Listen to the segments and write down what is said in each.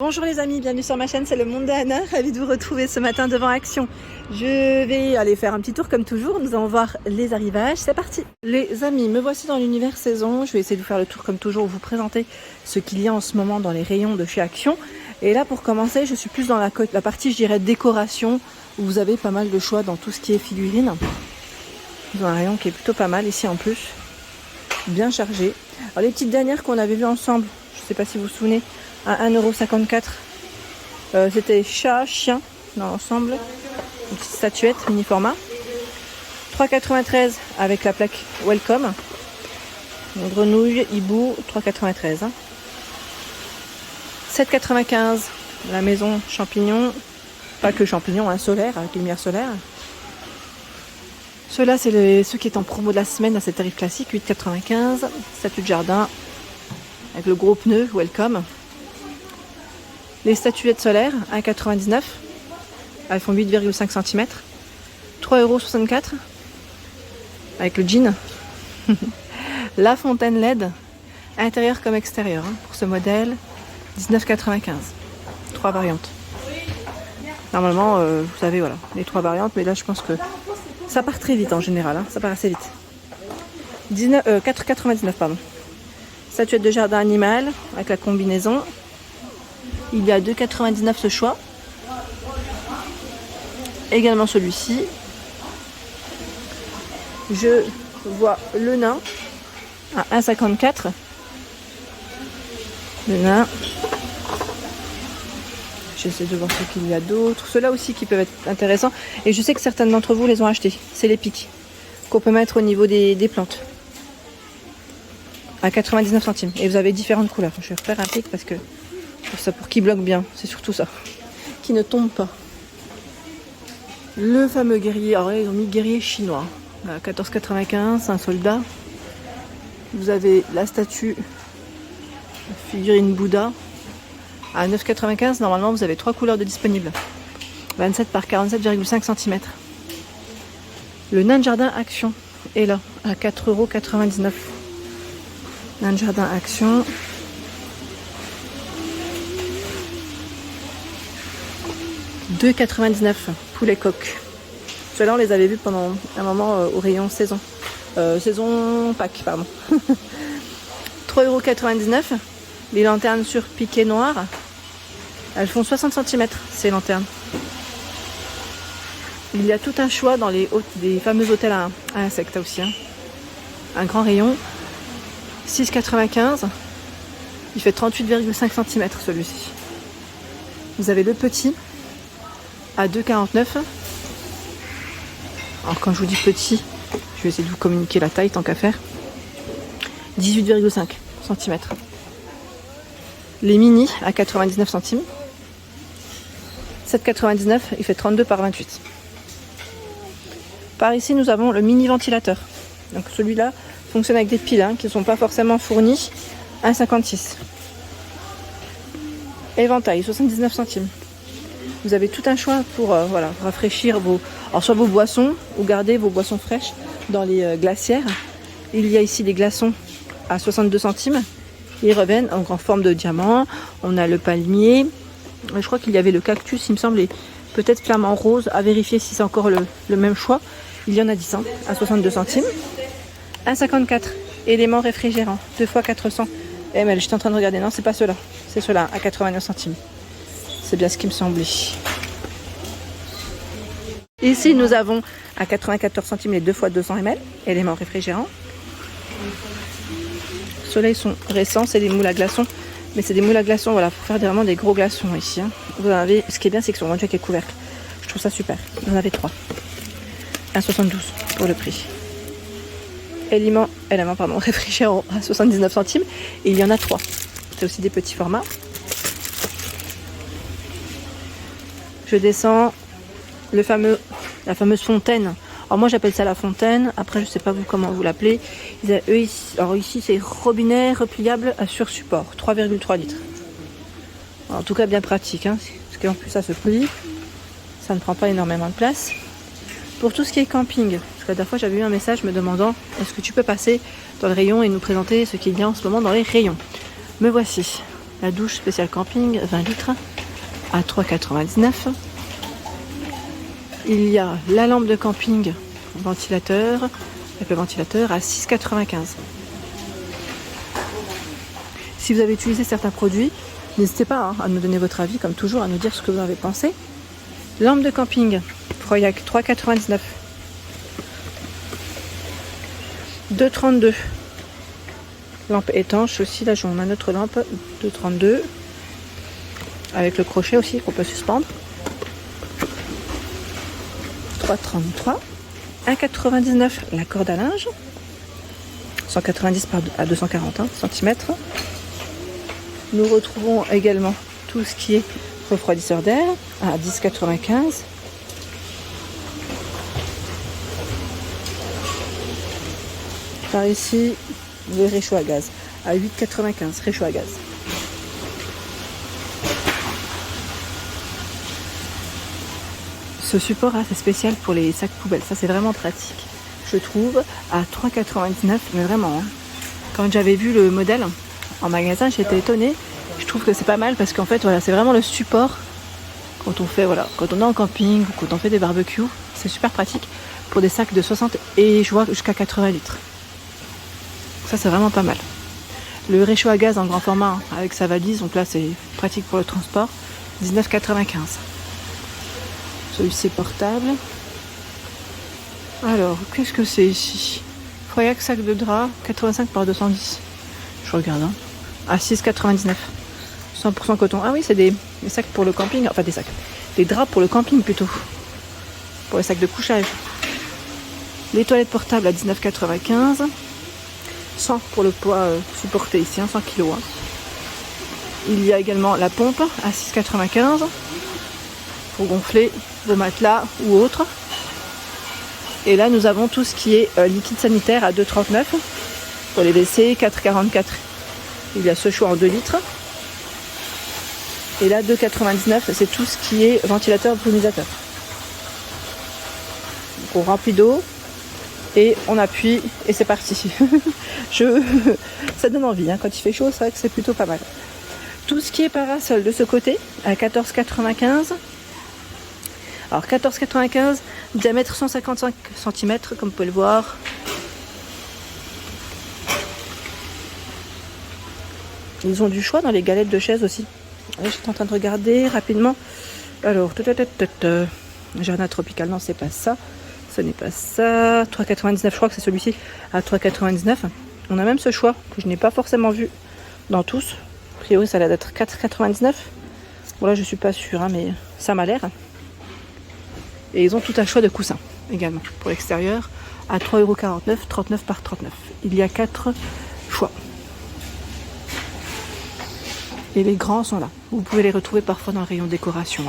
Bonjour les amis, bienvenue sur ma chaîne, c'est le monde d'Anna, ravie de vous retrouver ce matin devant Action. Je vais aller faire un petit tour comme toujours, nous allons voir les arrivages, c'est parti. Les amis, me voici dans l'univers saison, je vais essayer de vous faire le tour comme toujours, vous présenter ce qu'il y a en ce moment dans les rayons de chez Action. Et là pour commencer, je suis plus dans la partie je dirais décoration, où vous avez pas mal de choix dans tout ce qui est figurines. Dans un rayon qui est plutôt pas mal ici en plus, bien chargé. Alors les petites dernières qu'on avait vues ensemble, je ne sais pas si vous vous souvenez, à 1,54 €. C'était chat, chien dans l'ensemble. Une petite statuette mini format. 3,93 € avec la plaque Welcome. Une grenouille, hibou, 3,93 €. 7,95 € la maison champignon. Pas que champignon, solaire, avec lumière solaire. Ceux-là, c'est ceux qui est en promo de la semaine à cet tarif classique, 8,95 €. Statue de jardin avec le gros pneu Welcome. Les statuettes solaires, 1,99 €. Elles font 8,5 cm. 3,64 € avec le jean. La fontaine LED, intérieur comme extérieur, pour ce modèle, 19,95 €. 3 variantes. Normalement, vous savez, voilà, les 3 variantes, mais là, je pense que ça part très vite en général, ça part assez vite. 4,99 €, pardon. Statuette de jardin animal avec la combinaison. Il y a 2,99 € ce choix. Également celui-ci. Je vois le nain à 1,54 €. Le nain. J'essaie de voir ce qu'il y a d'autres. Ceux-là aussi qui peuvent être intéressants. Et je sais que certains d'entre vous les ont achetés. C'est les pics qu'on peut mettre au niveau des plantes. À 99 centimes. Et vous avez différentes couleurs. Je vais refaire un pic parce que pour qu'il bloque bien. C'est surtout ça. Qui ne tombe pas. Le fameux guerrier. Alors là, ils ont mis guerrier chinois. À 14,95 €. Un soldat. Vous avez la statue figurine Bouddha. À 9,95 €, normalement, vous avez 3 couleurs de disponibles. 27 par 47,5 cm. Le nain de jardin Action est là, à 4,99 €. Nain de jardin Action. « 2,99 € poulet coq. Ceux-là, on les avait vus pendant un moment au rayon saison. Saison Pâques, pardon. 3,99 €. Les lanternes sur piqué noir. Elles font 60 cm, ces lanternes. Il y a tout un choix dans des fameux hôtels à insectes aussi. Un grand rayon. 6,95 €. Il fait 38,5 cm celui-ci. Vous avez le petit à 2,49 €. Alors quand je vous dis petit, je vais essayer de vous communiquer la taille tant qu'à faire. 18,5 cm. Les mini à 99 centimes. 7,99 €, il fait 32 par 28. Par ici, nous avons le mini ventilateur. Donc celui-là fonctionne avec des piles qui ne sont pas forcément fournies. 1,56 €. Éventail, 79 centimes. Vous avez tout un choix pour rafraîchir soit vos boissons ou garder vos boissons fraîches dans les glacières. Il y a ici des glaçons à 62 centimes. Ils reviennent en forme de diamant. On a le palmier. Je crois qu'il y avait le cactus, il me semble, et peut-être flamant rose. À vérifier si c'est encore le même choix. Il y en a 10 à 62 centimes. 1,54 €. Éléments réfrigérants. 2 x 400 ml. J'étais en train de regarder. Non, c'est pas ceux-là. C'est ceux-là à 89 centimes. C'est bien ce qui me semblait. Ici, nous avons à 94 centimes les 2 x 200 ml. Éléments réfrigérants. Ceux-là, ils sont récents, c'est des moules à glaçons. Mais c'est des moules à glaçons, voilà, pour faire vraiment des gros glaçons ici. Vous en avez, ce qui est bien, c'est qu'ils sont vendus avec les couvercles. Je trouve ça super. Vous en avez 3. 1,72 € pour le prix. Éléments réfrigérants à 79 centimes. Et il y en a 3. C'est aussi des petits formats. Je descends la fameuse fontaine. Alors moi j'appelle ça la fontaine, après je sais pas vous comment vous l'appelez. Alors ici c'est robinet repliable sur support, 3,3 litres. Alors, en tout cas bien pratique, parce qu'en plus ça se plie, ça ne prend pas énormément de place. Pour tout ce qui est camping, parce que la dernière fois j'avais eu un message me demandant est-ce que tu peux passer dans le rayon et nous présenter ce qu'il y a en ce moment dans les rayons. Me voici. La douche spéciale camping, 20 litres, à 3,99 €. Il y a la lampe de camping ventilateur, avec le ventilateur à 6,95 €. Si vous avez utilisé certains produits, n'hésitez pas à nous donner votre avis, comme toujours, à nous dire ce que vous en avez pensé. Lampe de camping, Proyac, 3,99 €. 2,32 €. Lampe étanche aussi, là on a notre lampe, 2,32 €. Avec le crochet aussi qu'on peut suspendre. 3,33 €. 1,99 € la corde à linge. 190 à 240 cm. Nous retrouvons également tout ce qui est refroidisseur d'air à 10,95 €. Par ici, le réchaud à gaz à 8,95 €, réchaud à gaz. Ce support c'est spécial pour les sacs poubelles, ça c'est vraiment pratique, je trouve, à 3,99 €, mais vraiment, quand j'avais vu le modèle en magasin, j'étais étonnée. Je trouve que c'est pas mal parce qu'en fait, voilà, c'est vraiment le support quand on fait, voilà, quand on est en camping ou quand on fait des barbecues, c'est super pratique pour des sacs de 60 et je vois jusqu'à 80 litres. Ça, c'est vraiment pas mal. Le réchaud à gaz en grand format avec sa valise, donc là, c'est pratique pour le transport, 19,95 €. Celui-ci est portable. Alors, qu'est-ce que c'est ici? Proyac sac de drap, 85 par 210. Je regarde, à 6,99 €. 100% coton. Ah oui, c'est des sacs pour le camping. Enfin, des sacs. Des draps pour le camping plutôt. Pour les sacs de couchage. Les toilettes portables à 19,95 €. 100 pour le poids supporté ici, 100 kg. Il y a également la pompe à 6,95 € pour gonfler vos matelas ou autres. Et là, nous avons tout ce qui est liquide sanitaire à 2,39 € pour les WC, 4,44 €. Il y a ce choix en 2 litres. Et là, 2,99 €, c'est tout ce qui est ventilateur brumisateur. Donc, on remplit d'eau et on appuie et c'est parti. Ça donne envie, quand il fait chaud, c'est vrai que c'est plutôt pas mal. Tout ce qui est parasol de ce côté, à 14,95 €. Alors 14,95 €, diamètre 155 cm, comme vous pouvez le voir. Ils ont du choix dans les galettes de chaises aussi. Là, j'étais en train de regarder rapidement. Alors, jardin tropical, non, c'est pas ça. Ce n'est pas ça. 3,99 €, je crois que c'est celui-ci à 3,99 €. On a même ce choix que je n'ai pas forcément vu dans tous. A priori, ça a l'air d'être 4,99 €. Bon, là, je suis pas sûre, mais ça m'a l'air. Et ils ont tout un choix de coussins également pour l'extérieur à 3,49 €, 39 par 39. Il y a 4 choix. Et les grands sont là. Vous pouvez les retrouver parfois dans le rayon décoration.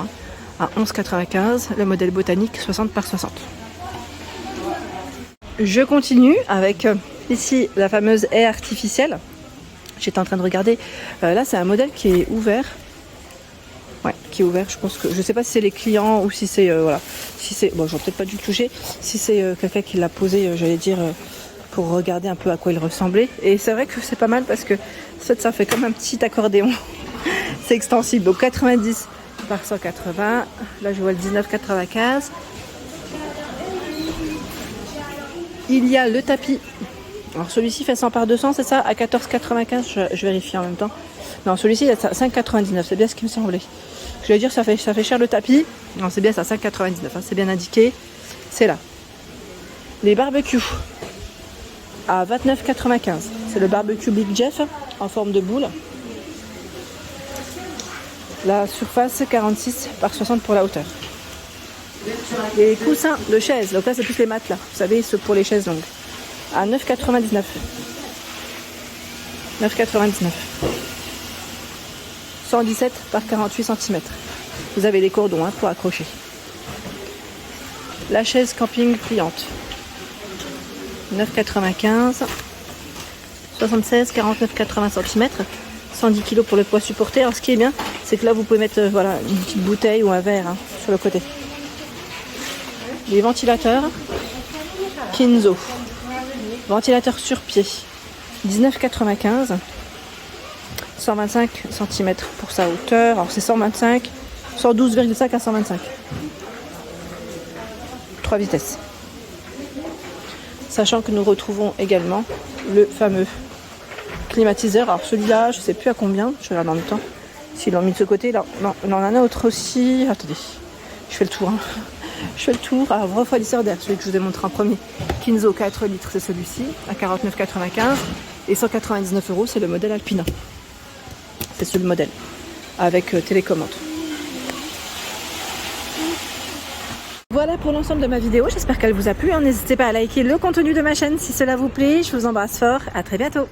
À 11,95 €, le modèle botanique 60 par 60. Je continue avec ici la fameuse haie artificielle. J'étais en train de regarder. Là, c'est un modèle qui est ouvert. Ouais, qui est ouvert. Je pense que je sais pas si c'est les clients ou si c'est voilà. Si c'est bon, j'aurais peut-être pas dû le toucher. Si c'est quelqu'un qui l'a posé, j'allais dire pour regarder un peu à quoi il ressemblait. Et c'est vrai que c'est pas mal parce que ça fait comme un petit accordéon. C'est extensible. Donc 90 par 180. Là, je vois le 19,95 €. Il y a le tapis. Alors celui-ci fait 100 par 200, c'est ça, à 14,95 €. Je vérifie en même temps. Non, celui-ci il est à 5,99 €. C'est bien ce qui me semblait. Je vais dire ça fait cher le tapis. Non, c'est bien ça, 5,99 €. C'est bien indiqué. C'est là. Les barbecues à 29,95 €. C'est le barbecue Big Jeff en forme de boule. La surface 46 par 60 pour la hauteur. Les coussins de chaises, donc là c'est plus les matelas, vous savez, ceux pour les chaises longues, à 9,99 €. 9,99 €. 117 par 48 cm. Vous avez les cordons pour accrocher. La chaise camping pliante, 9,95 €. 76, 49, 80 cm. 110 kg pour le poids supporté. Alors ce qui est bien, c'est que là vous pouvez mettre voilà, une petite bouteille ou un verre sur le côté. Les ventilateurs Kinzo. Ventilateur sur pied. 19,95 €. 125 cm pour sa hauteur. Alors c'est 125, 112,5 à 125. 3 vitesses. Sachant que nous retrouvons également le fameux climatiseur. Alors celui-là, je sais plus à combien. Je regarde en même temps. S'ils l'ont mis de ce côté, là, non, il en a un autre aussi. Attendez, je fais le tour. Je fais le tour. Alors refroidisseur d'air, celui que je vous ai montré en premier. Kinzo 4 litres, c'est celui-ci, à 49,95. Et 199 €, c'est le modèle Alpina. C'est ce le modèle, avec télécommande. Voilà pour l'ensemble de ma vidéo, j'espère qu'elle vous a plu. N'hésitez pas à liker le contenu de ma chaîne si cela vous plaît. Je vous embrasse fort, à très bientôt.